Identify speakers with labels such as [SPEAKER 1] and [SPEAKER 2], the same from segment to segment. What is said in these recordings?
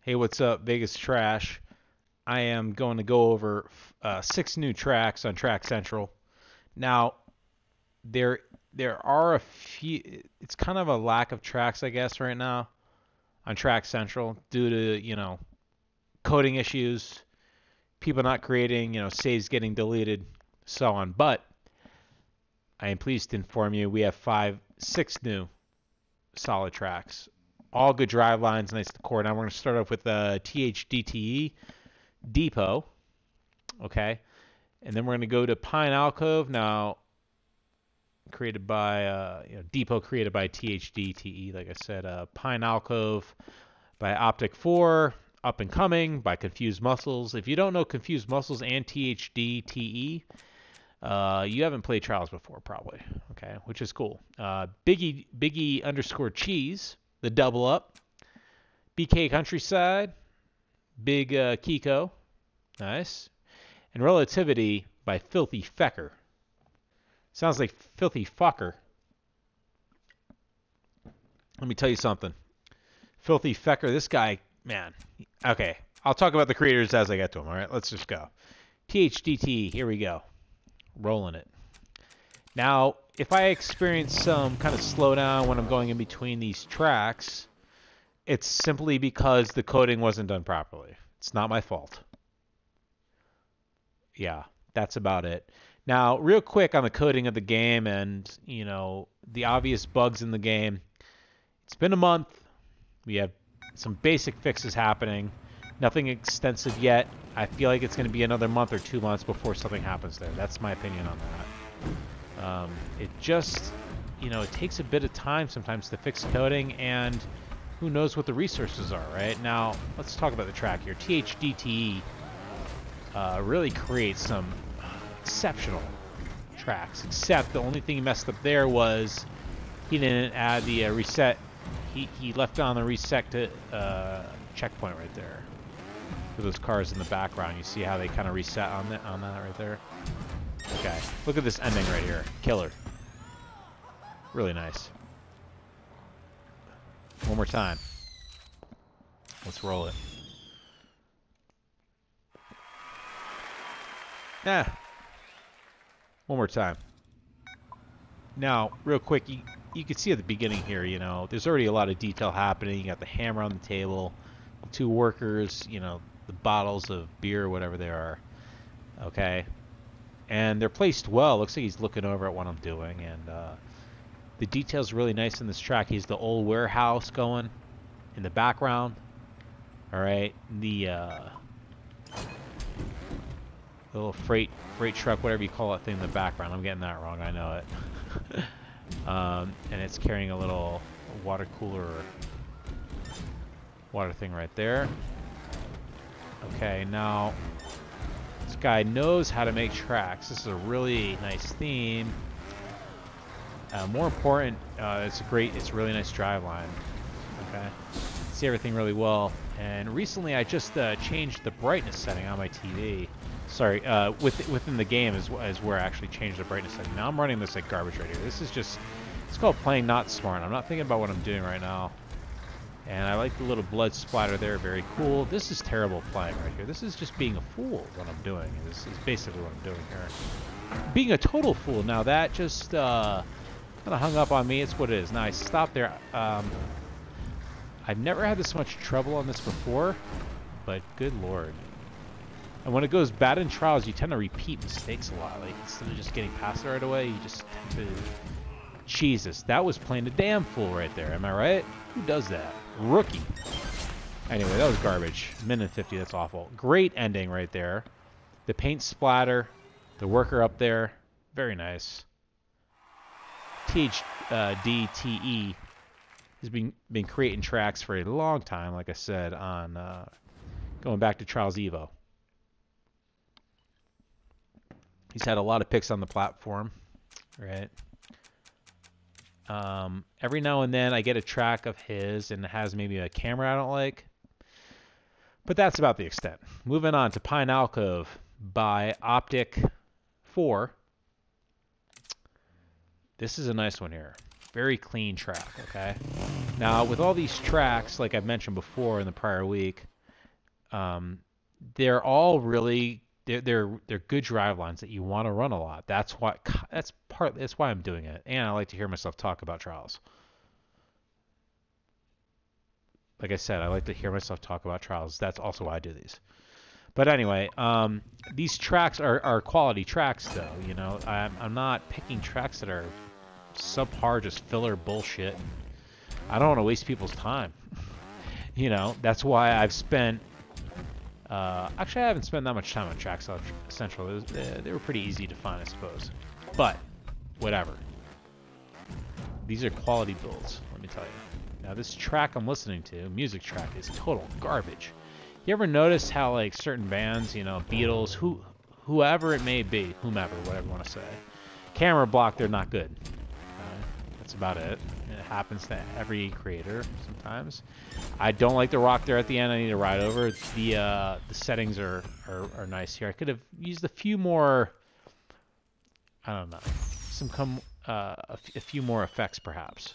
[SPEAKER 1] Hey, what's up, Vegas Trash? I am going to go over 6 new tracks on Track Central. Now, there there are a few. It's kind of a lack of tracks, I guess, right now on Track Central due to coding issues, people not creating, saves getting deleted, so on. But I am pleased to inform you we have 6 new solid tracks. All good drive lines, nice to core. Now we're going to start off with THDT Depot, okay? And then we're going to go to Pine Alcove. Now, created by, Depot created by THDTE, like I said. Pine Alcove by Optic 4, Up and Coming by Confused Muscles. If you don't know Confused Muscles and THDTE, you haven't played Trials before, probably, okay? Which is cool. Biggie underscore Cheese, the double up. BK Countryside, Big Kiko, nice. And Relativity by Filthy Fecker. Sounds like Filthy Fucker. Let me tell you something. Filthy Fecker, this guy, man. Okay, I'll talk about the creators as I get to them, all right? Let's just go. THDT, here we go. Rolling it. Now, if I experience some kind of slowdown when I'm going in between these tracks, it's simply because the coding wasn't done properly. It's not my fault. Yeah, that's about it. Now, real quick on the coding of the game and, the obvious bugs in the game. It's been a month. We have some basic fixes happening. Nothing extensive yet. I feel like it's going to be another month or 2 months before something happens there. That's my opinion on that. It just, it takes a bit of time sometimes to fix coding, and who knows what the resources are, right? Now, let's talk about the track here. THDTE really creates some exceptional tracks, except the only thing he messed up there was he didn't add the reset. He left on the reset to checkpoint right there for those cars in the background. You see how they kind of reset on that right there? Okay, look at this ending right here. Killer. Really nice. One more time. Let's roll it. Yeah. One more time. Now, real quick, you can see at the beginning here, there's already a lot of detail happening. You got the hammer on the table, 2 workers, the bottles of beer, whatever they are. Okay. And they're placed well. Looks like he's looking over at what I'm doing. And the detail's really nice in this track. He's the old warehouse going in the background. All right. The little freight truck, whatever you call that thing in the background. I'm getting that wrong. I know it. And it's carrying a little water cooler water thing right there. Okay, now this guy knows how to make tracks. This is a really nice theme. More important, it's a really nice drive line. Okay, see everything really well. And recently, I just changed the brightness setting on my TV. Sorry, within the game is where I actually changed the brightness setting. Now I'm running this like garbage right here. This is just, it's called playing not smart. I'm not thinking about what I'm doing right now. And I like the little blood splatter there, very cool. This is terrible playing right here. This is just being a fool, what I'm doing. This is basically what I'm doing here. Being a total fool. Now that just kind of hung up on me. It's what it is. Now I stopped there. I've never had this much trouble on this before, but good lord. And when it goes bad in Trials, you tend to repeat mistakes a lot. Like, instead of just getting past it right away, you just tend to... Jesus, that was playing a damn fool right there. Am I right? Who does that? Rookie. Anyway, that was garbage. Minute 50, that's awful. Great ending right there. The paint splatter. The worker up there. Very nice. THDTE has been creating tracks for a long time, like I said, on going back to Trials Evo. He's had a lot of picks on the platform, right? Every now and then I get a track of his and it has maybe a camera I don't like. But that's about the extent. Moving on to Pine Alcove by Optic 4. This is a nice one here. Very clean track, okay? Now, with all these tracks, like I've mentioned before in the prior week, they're all really they're good drive lines that you want to run a lot. That's why I'm doing it, and I like to hear myself talk about trials. Like I said, I like to hear myself talk about trials. That's also why I do these. But anyway, these tracks are quality tracks, though. You know, I'm not picking tracks that are subpar, just filler bullshit. I don't want to waste people's time. You know, that's why I've spent. Actually, I haven't spent that much time on Track Central. They were pretty easy to find, I suppose. But whatever. These are quality builds, let me tell you. Now, this track I'm listening to, music track, is total garbage. You ever notice how, like, certain bands, you know, Beatles, whoever it may be, whomever, whatever you want to say, camera block, they're not good. That's about it. It happens to every creator sometimes. I don't like the rock there at the end. I need to ride over. The settings are nice here. I could have used a few more. I don't know. A few more effects perhaps,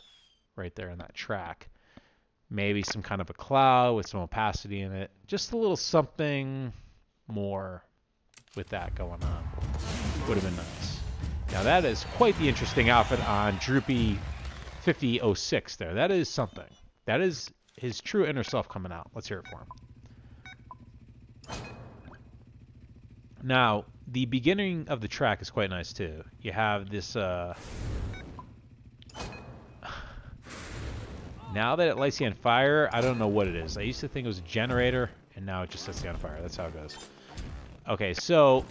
[SPEAKER 1] right there in that track. Maybe some kind of a cloud with some opacity in it. Just a little something more with that going on. Would have been nice. Now that is quite the interesting outfit on Droopy 5006 there. That is something. That is his true inner self coming out. Let's hear it for him. Now, the beginning of the track is quite nice too. You have this now that it lights you on fire, I don't know what it is. I used to think it was a generator, and now it just sets you on fire. That's how it goes. Okay, so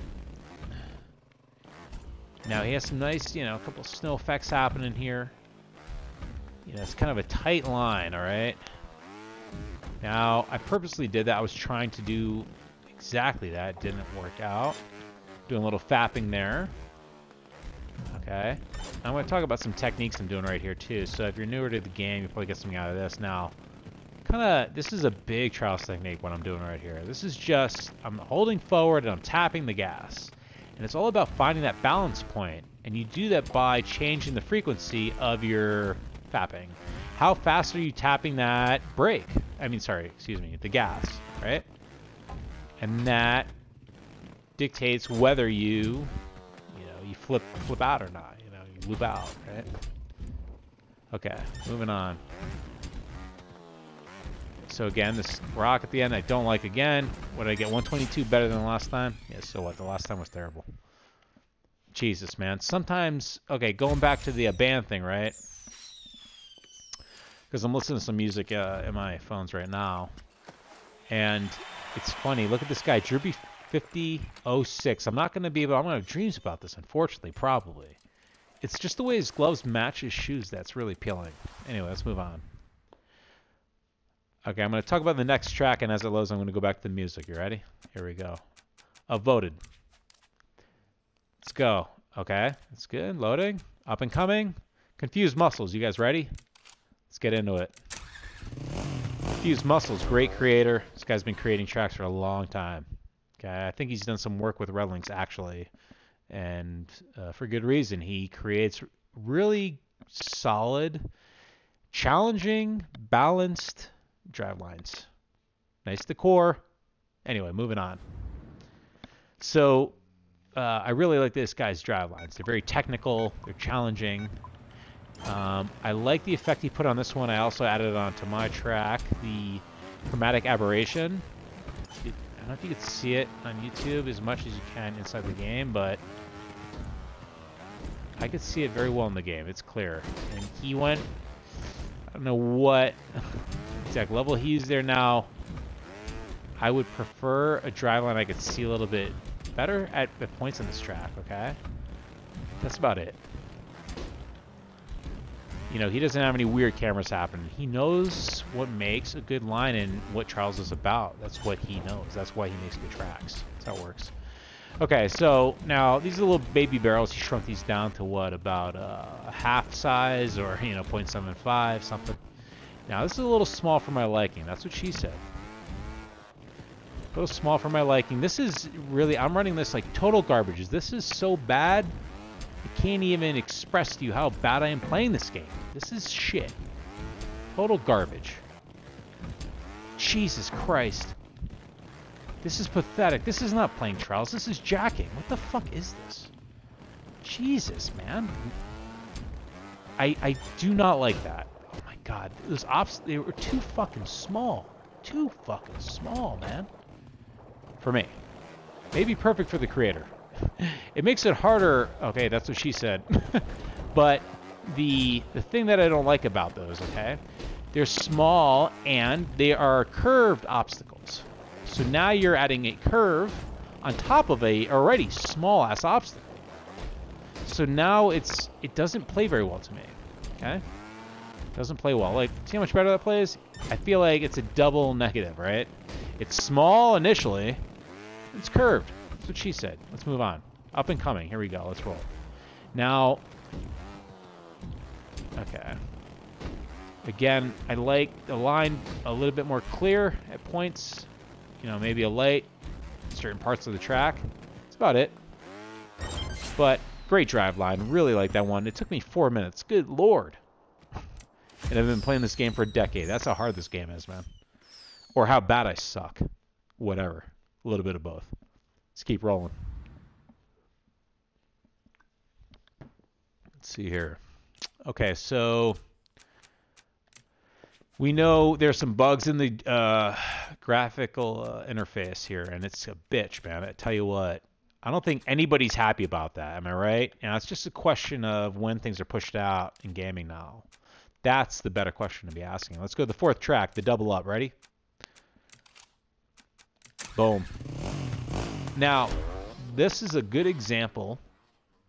[SPEAKER 1] now he has some nice, you know, a couple of snow effects happening here. You know, it's kind of a tight line, all right? Now, I purposely did that. I was trying to do exactly that. It didn't work out. Doing a little fapping there. Okay. I'm going to talk about some techniques I'm doing right here, too. So if you're newer to the game, you'll probably get something out of this. Now, this is a big trials technique, what I'm doing right here. This is just, I'm holding forward and I'm tapping the gas. And it's all about finding that balance point. And you do that by changing the frequency of your fapping. How fast are you tapping that brake? The gas, right? And that dictates whether you flip out or not. You know, you loop out, right? Okay, moving on. So again, this rock at the end I don't like again. What did I get? 122 better than the last time? Yeah, so what? The last time was terrible. Jesus, man. Sometimes, okay, going back to the band thing, right? Because I'm listening to some music in my phones right now. And it's funny. Look at this guy, Droopy 5006. I'm going to have dreams about this, unfortunately, probably. It's just the way his gloves match his shoes that's really appealing. Anyway, let's move on. Okay, I'm going to talk about the next track, and as it loads, I'm going to go back to the music. You ready? Here we go. Voted. Let's go. Okay, that's good. Loading. Up and coming. Confused Muscles. You guys ready? Let's get into it. Confused Muscles, great creator. This guy's been creating tracks for a long time. Okay, I think he's done some work with Redlinks, actually. And for good reason. He creates really solid, challenging, balanced drive lines. Nice decor. Anyway, moving on. So I really like this guy's drive lines. They're very technical. They're challenging. I like the effect he put on this one. I also added it onto my track, the chromatic aberration. I don't know if you can see it on YouTube as much as you can inside the game, but I could see it very well in the game. It's clear. And he went, I don't know what exact level he's there now. I would prefer a driveline I could see a little bit better at points on this track, okay? That's about it. You know, he doesn't have any weird cameras happening. He knows what makes a good line and what Trials is about. That's what he knows. That's why he makes good tracks. That's how it works. Okay, so now these are little baby barrels. He shrunk these down to what, about a half size or, 0.75, something. Now, this is a little small for my liking. That's what she said. A little small for my liking. This is really, I'm running this like total garbage. This is so bad, I can't even express to you how bad I am playing this game. This is shit. Total garbage. Jesus Christ. This is pathetic. This is not playing trials. This is jacking. What the fuck is this? Jesus, man. I do not like that. Oh my god. Those ops, they were too fucking small. Too fucking small, man. For me. Maybe perfect for the creator. It makes it harder. Okay, that's what she said. But the thing that I don't like about those, okay, they're small and they are curved obstacles. So now you're adding a curve on top of a already small ass obstacle. So now it doesn't play very well to me. Okay, doesn't play well. Like, see how much better that plays? I feel like it's a double negative, right? It's small initially. It's curved. That's what she said. Let's move on. Up and coming. Here we go. Let's roll. Now, okay. Again, I like the line a little bit more clear at points. You know, maybe a light in certain parts of the track. That's about it. But great drive line. Really like that one. It took me 4 minutes. Good lord. And I've been playing this game for a decade. That's how hard this game is, man. Or how bad I suck. Whatever. A little bit of both. Let's keep rolling. Let's see here. Okay, so we know there's some bugs in the graphical interface here, and it's a bitch, man. I tell you what. I don't think anybody's happy about that. Am I right? You know, it's just a question of when things are pushed out in gaming now. That's the better question to be asking. Let's go to the fourth track, the double up. Ready? Boom. Now, this is a good example,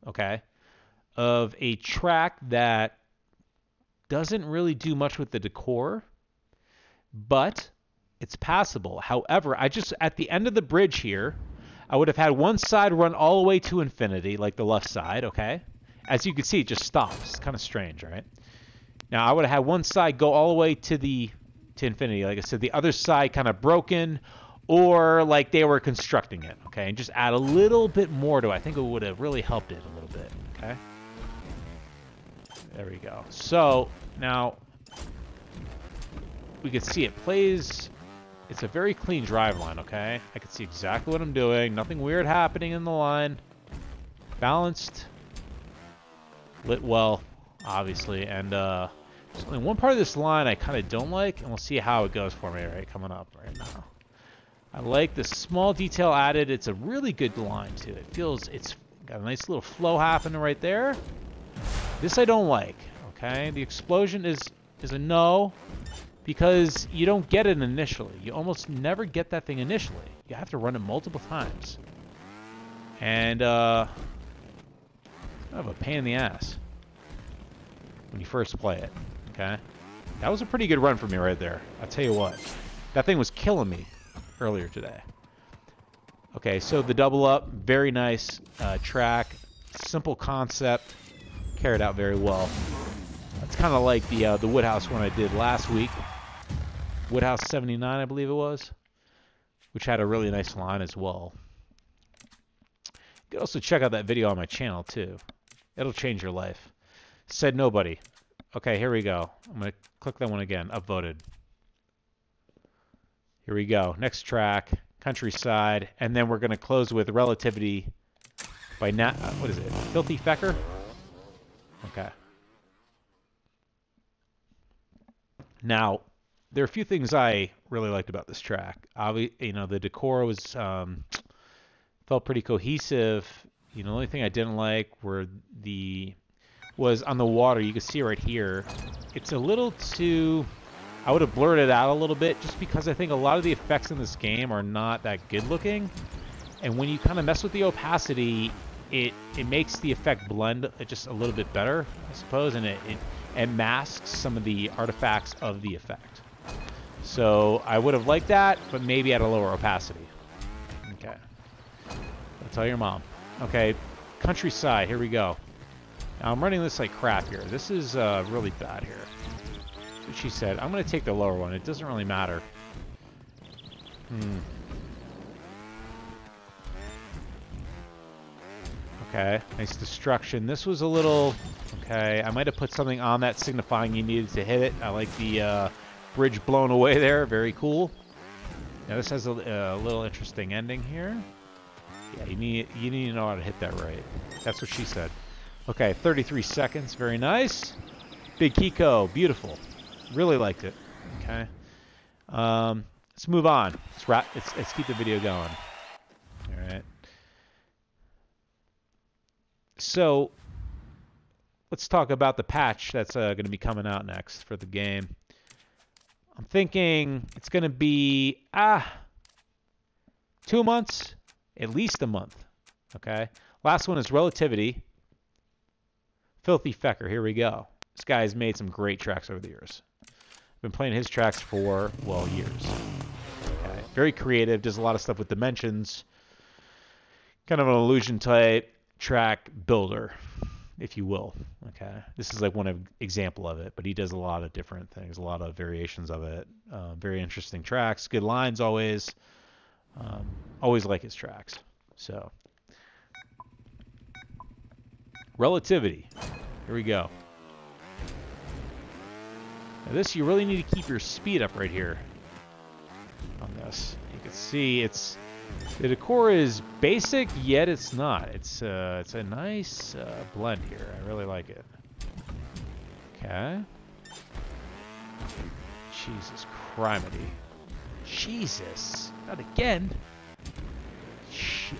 [SPEAKER 1] okay, of a track that doesn't really do much with the decor, but it's passable. However, at the end of the bridge here, I would have had one side run all the way to infinity, like the left side, okay? As you can see, it just stops. It's kind of strange, right? Now, I would have had one side go all the way to infinity. Like I said, the other side kind of broken, or like they were constructing it, okay? And just add a little bit more to it. I think it would have really helped it a little bit, okay? There we go. So, now, we can see it plays. It's a very clean drive line, okay? I can see exactly what I'm doing. Nothing weird happening in the line. Balanced. Lit well, obviously. And there's only one part of this line I kind of don't like, and we'll see how it goes for me right coming up right now. I like the small detail added. It's a really good line, too. It feels, it's got a nice little flow happening right there. This I don't like, okay? The explosion is a no. Because you don't get it initially. You almost never get that thing initially. You have to run it multiple times. And, kind of a pain in the ass when you first play it, okay? That was a pretty good run for me right there. I'll tell you what. That thing was killing me earlier today. Okay, so the double up, very nice track. Simple concept. Carried out very well. It's kind of like the Woodhouse one I did last week. Woodhouse 79, I believe it was, which had a really nice line as well. You can also check out that video on my channel, too. It'll change your life. Said nobody. Okay, here we go. I'm going to click that one again. Upvoted. Here we go. Next track, Countryside, and then we're going to close with Relativity by what is it? Filthy Fecker? Okay. Now, there are a few things I really liked about this track. You know, the decor was felt pretty cohesive. You know, the only thing I didn't like was on the water. You can see right here, it's a little too. I would have blurred it out a little bit, just because I think a lot of the effects in this game are not that good looking. And when you kind of mess with the opacity, it makes the effect blend just a little bit better, I suppose, and it masks some of the artifacts of the effect. So I would have liked that, but maybe at a lower opacity. Okay. I'll tell your mom. Okay, Countryside, here we go. Now I'm running this like crap here. This is really bad here. That's what she said. I'm going to take the lower one. It doesn't really matter. Okay, nice destruction. This was a little... Okay, I might have put something on that signifying you needed to hit it. I like the bridge blown away there. Very cool. Now this has a little interesting ending here. Yeah, you need to know how to hit that right. That's what she said. Okay, 33 seconds. Very nice. Big Kiko. Beautiful. Really liked it. Okay. Let's move on. Let's keep the video going. All right. So let's talk about the patch that's going to be coming out next for the game. I'm thinking it's going to be 2 months, at least a month. Okay. Last one is Relativity. Filthy Fecker. Here we go. This guy's made some great tracks over the years. I've been playing his tracks for, well, years. Okay. Very creative. Does a lot of stuff with dimensions. Kind of an illusion type track builder, if you will. Okay. This is like one example of it, but he does a lot of different things, a lot of variations of it. Very interesting tracks. Good lines always. Always like his tracks. So, Relativity. Here we go. Now this, you really need to keep your speed up right here on this. You can see the decor is basic, yet it's not. It's a nice blend here. I really like it. Okay. Jesus Criminy. Jesus. Not again. Shit.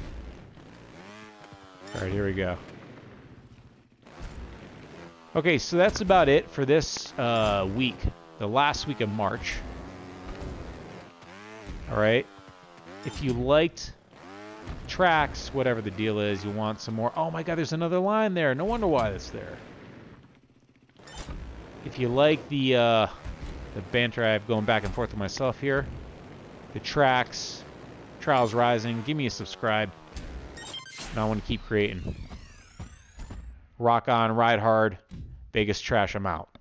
[SPEAKER 1] Alright, here we go. Okay, so that's about it for this week. The last week of March. Alright. If you liked tracks, whatever the deal is, you want some more. Oh my god, there's another line there. No wonder why it's there. If you like the banter I have going back and forth with myself here, the tracks, Trials Rising, give me a subscribe. And I want to keep creating. Rock on, ride hard. Vegas Trash, I'm out.